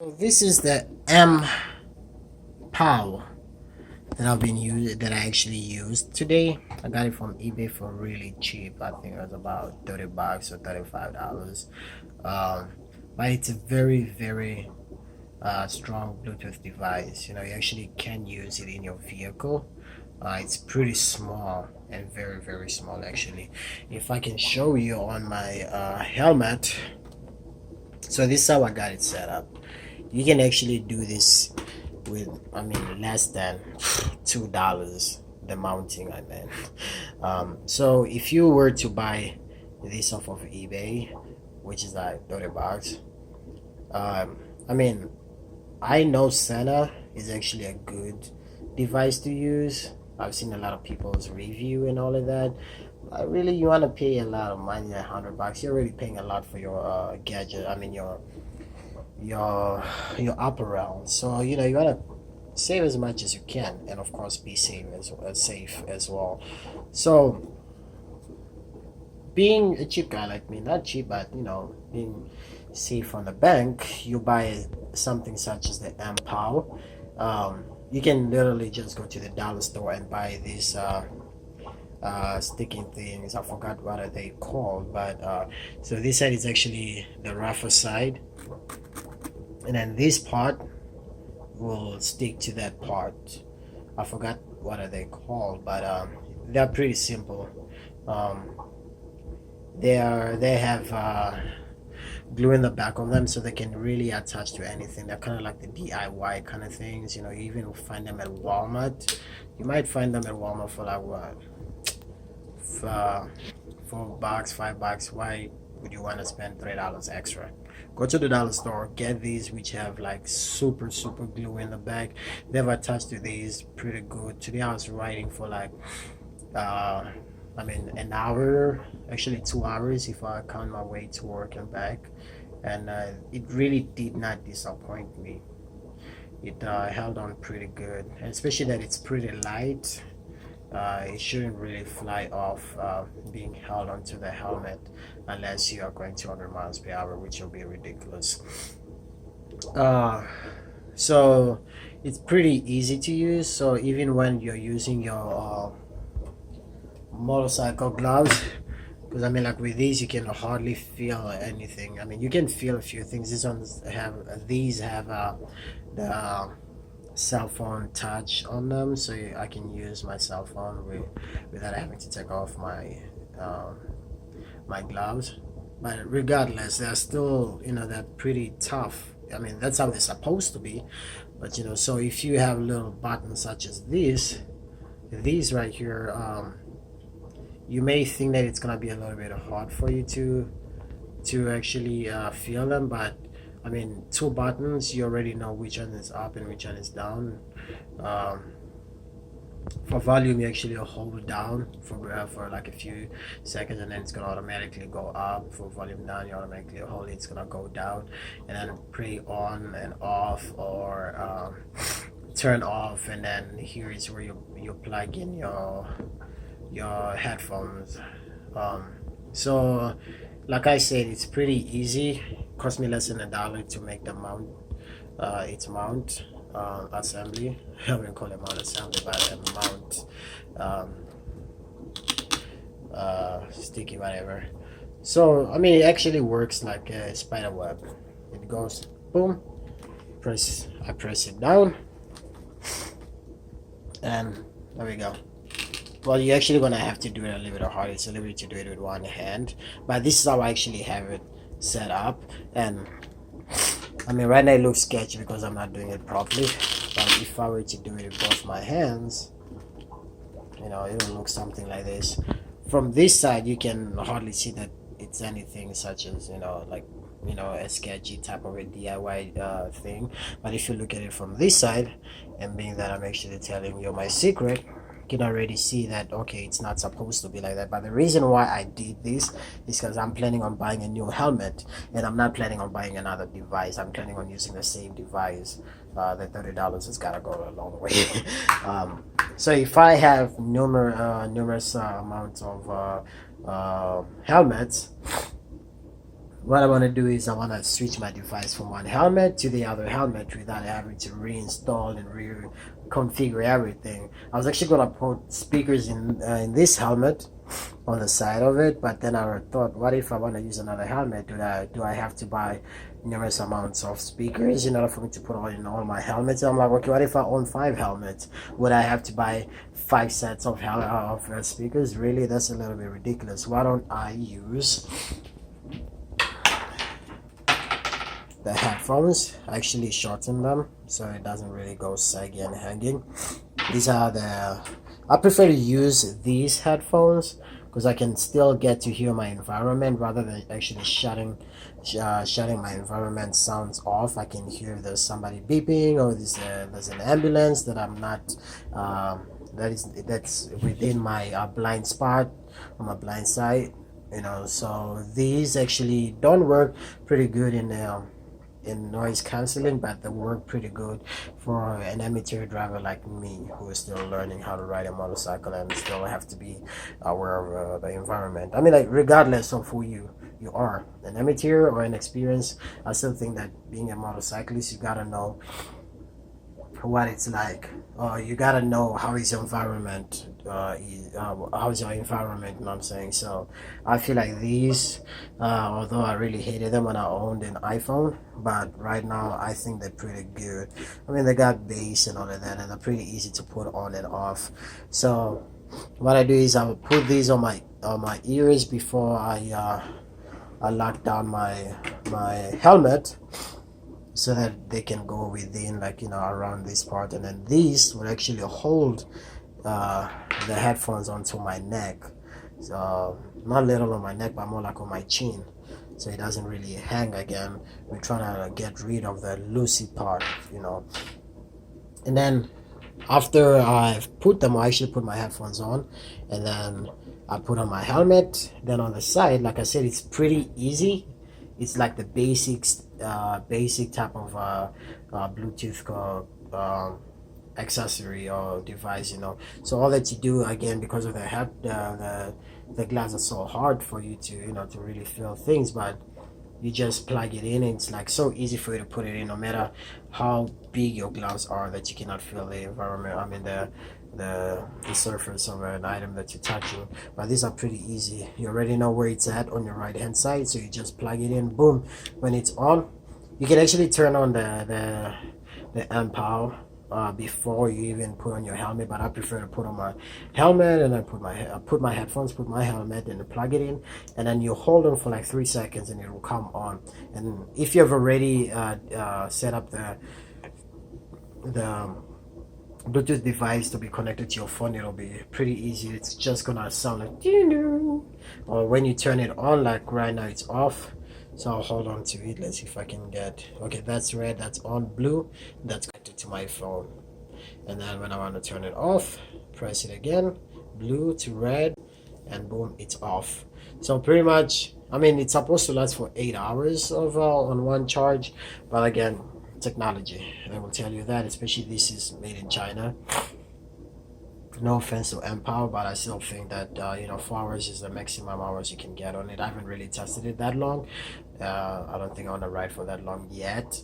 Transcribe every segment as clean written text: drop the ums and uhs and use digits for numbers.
So this is the MPow that I actually used today. I got it from eBay for really cheap. I think it was about $30 or $35. Um, but it's a very strong Bluetooth device. You actually can use it in your vehicle. It's pretty small and very small actually. If I can show you on my helmet, so this is how I got it set up. You can actually do this with, less than $2, the mounting I meant. So if you were to buy this off of eBay, which is like $30, um, I mean, I know Sena is actually a good device to use. I've seen a lot of people's review and all of that. Really, you want to pay a lot of money, $100. You're already paying a lot for your gadget. Your apparel. So you gotta save as much as you can, and of course be safe as well. So being a cheap guy like me, not cheap, but being safe on the bank, you buy something such as the MPow. You can literally just go to the dollar store and buy these sticking things. I forgot what are they called, but so this side is actually the rougher side, and then this part will stick to that part. I forgot what are they called, but they're pretty simple. um, they have glue in the back of them, so they can really attach to anything. They're kind of like the DIY kind of things. You even find them at Walmart. You might find them at Walmart for like what, for $4, $5. Why would you want to spend $3 extra? Go to the dollar store, get these which have like super glue in the back. They've attached to these pretty good. Today I was riding for like an hour, actually 2 hours if I count my way to work and back, and it really did not disappoint me. It held on pretty good, and especially that it's pretty light. It shouldn't really fly off being held onto the helmet unless you are going 200 miles per hour, which will be ridiculous. Uh, so it's pretty easy to use. So even when you're using your motorcycle gloves, because like with these you can hardly feel anything. You can feel a few things. These have the cell phone touch on them, so I can use my cell phone without having to take off my gloves. But regardless, they're still, they're pretty tough. That's how they're supposed to be. But so if you have little buttons such as these right here, you may think that it's gonna be a little bit hard for you to actually feel them, but two buttons, you already know which one is up and which one is down. For volume, you actually hold down for like a few seconds, and then it's gonna automatically go up. For volume down, you automatically hold it, it's gonna go down, and then play on and off, or turn off, and then here is where you plug in your headphones. So like I said, it's pretty easy. Cost me less than $1 to make the mount, its mount assembly. I wouldn't call it mount assembly, but a mount sticky whatever. So it actually works like a spider web. It goes boom, I press it down, and there we go. Well, you're actually gonna have to do it a little bit harder. It's a little bit to do it with one hand, but this is how I actually have it set up. And right now it looks sketchy because I'm not doing it properly, but if I were to do it with both my hands, it will look something like this. From this side you can hardly see that it's anything such as a sketchy type of a DIY thing. But if you look at it from this side, and being that I'm actually telling you my secret, can already see that okay, it's not supposed to be like that. But the reason why I did this is because I'm planning on buying a new helmet, and I'm not planning on buying another device. I'm planning on using the same device. The $30 has got to go a long way. So if I have numerous amounts of helmets, what I want to do is I want to switch my device from one helmet to the other helmet without having to reinstall and reconfigure everything. I was actually going to put speakers in this helmet on the side of it, but then I thought, what if I want to use another helmet? Do I have to buy numerous amounts of speakers in order for me to put on in all my helmets? I'm like, okay, what if I own 5 helmets? Would I have to buy 5 sets of speakers? Really, that's a little bit ridiculous. Why don't I use the headphones? I actually shorten them so it doesn't really go saggy and hanging. These are I prefer to use these headphones because I can still get to hear my environment rather than actually shutting my environment sounds off. I can hear there's somebody beeping, or there's an ambulance that I'm not that's within my blind spot on my blind side, so these actually don't work pretty good in noise canceling, but they work pretty good for an amateur driver like me who is still learning how to ride a motorcycle and still have to be aware of the environment. I mean, like, regardless of who you are, an amateur or an experienced, I still think that being a motorcyclist, you gotta know what it's like. You gotta know how is your environment, how's your environment, you know what I'm saying? So I feel like these, although I really hated them when I owned an iPhone, but right now I think they're pretty good. I mean, they got bass and all of that, and they're pretty easy to put on and off. So what I do is I will put these on my ears before I lock down my helmet, so that they can go within, like, around this part, and then these will actually hold the headphones onto my neck, so not little on my neck but more like on my chin, so it doesn't really hang again. We're trying to get rid of the loosey part, and then after I've put them, I actually put my headphones on, and then I put on my helmet. Then on the side, like I said, it's pretty easy. It's like the basic type of Bluetooth accessory or device, So all that you do, again, because of the glass are so hard for you to really feel things, but you just plug it in, and it's like so easy for you to put it in, no matter how big your gloves are, that you cannot feel the environment. I mean, the surface of an item that you're touching. But these are pretty easy. You already know where it's at on your right hand side, so you just plug it in, boom. When it's on, you can actually turn on the MPow before you even put on your helmet, but I prefer to put on my helmet, and I put my headphones, put my helmet, and plug it in, and then you hold on for like 3 seconds and it will come on. And if you have already set up the Bluetooth device to be connected to your phone, it'll be pretty easy. It's just gonna sound like, or when you turn it on, like right now it's off, so I'll hold on to it. Let's see if I can get, okay, that's red, that's on. Blue, that's connected to my phone. And then when I want to turn it off, press it again, blue to red, and boom, it's off. So pretty much, I mean, it's supposed to last for 8 hours on one charge, but again, technology, I will tell you that, especially this is made in China. No offense to MPow, but I still think that 4 hours is the maximum hours you can get on it. I haven't really tested it that long. I don't think I want to ride for that long yet,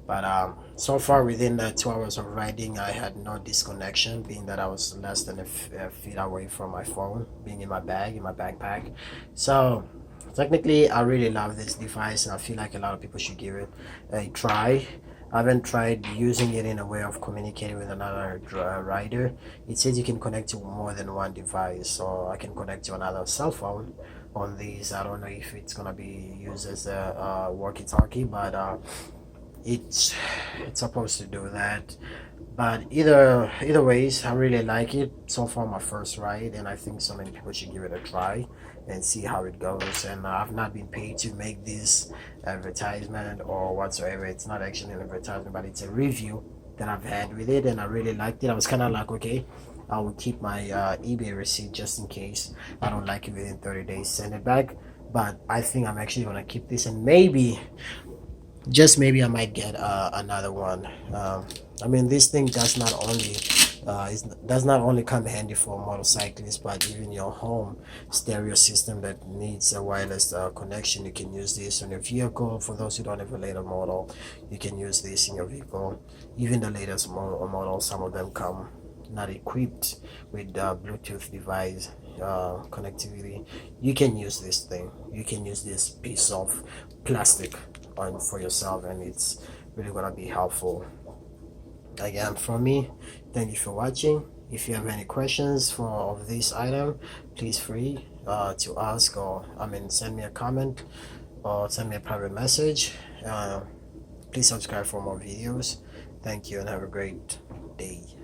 but so far within the 2 hours of riding, I had no disconnection, being that I was less than a feet away from my phone, being in my backpack. So technically, I really love this device, and I feel like a lot of people should give it a try. I haven't tried using it in a way of communicating with another rider. It says you can connect to more than one device, so I can connect to another cell phone on these. I don't know if it's gonna be used as a walkie-talkie, but it's supposed to do that. But either ways, I really like it. So far, my first ride, and I think so many people should give it a try and see how it goes. And I've not been paid to make this advertisement or whatsoever. It's not actually an advertisement, but it's a review that I've had with it, and I really liked it. I was kind of like, okay, I will keep my eBay receipt just in case I don't like it within 30 days, send it back. But I think I'm actually gonna keep this, and maybe, just maybe, I might get another one. I mean, this thing does not only does not only come handy for motorcyclists, but even your home stereo system that needs a wireless connection. You can use this on your vehicle. For those who don't have a later model, you can use this in your vehicle. Even the latest model, some of them come not equipped with Bluetooth device connectivity. You can use this thing. You can use this piece of plastic on for yourself, and it's really gonna be helpful. Again, from me, thank you for watching. If you have any questions for of this item, please free to ask, or send me a comment or send me a private message. Please subscribe for more videos. Thank you and have a great day.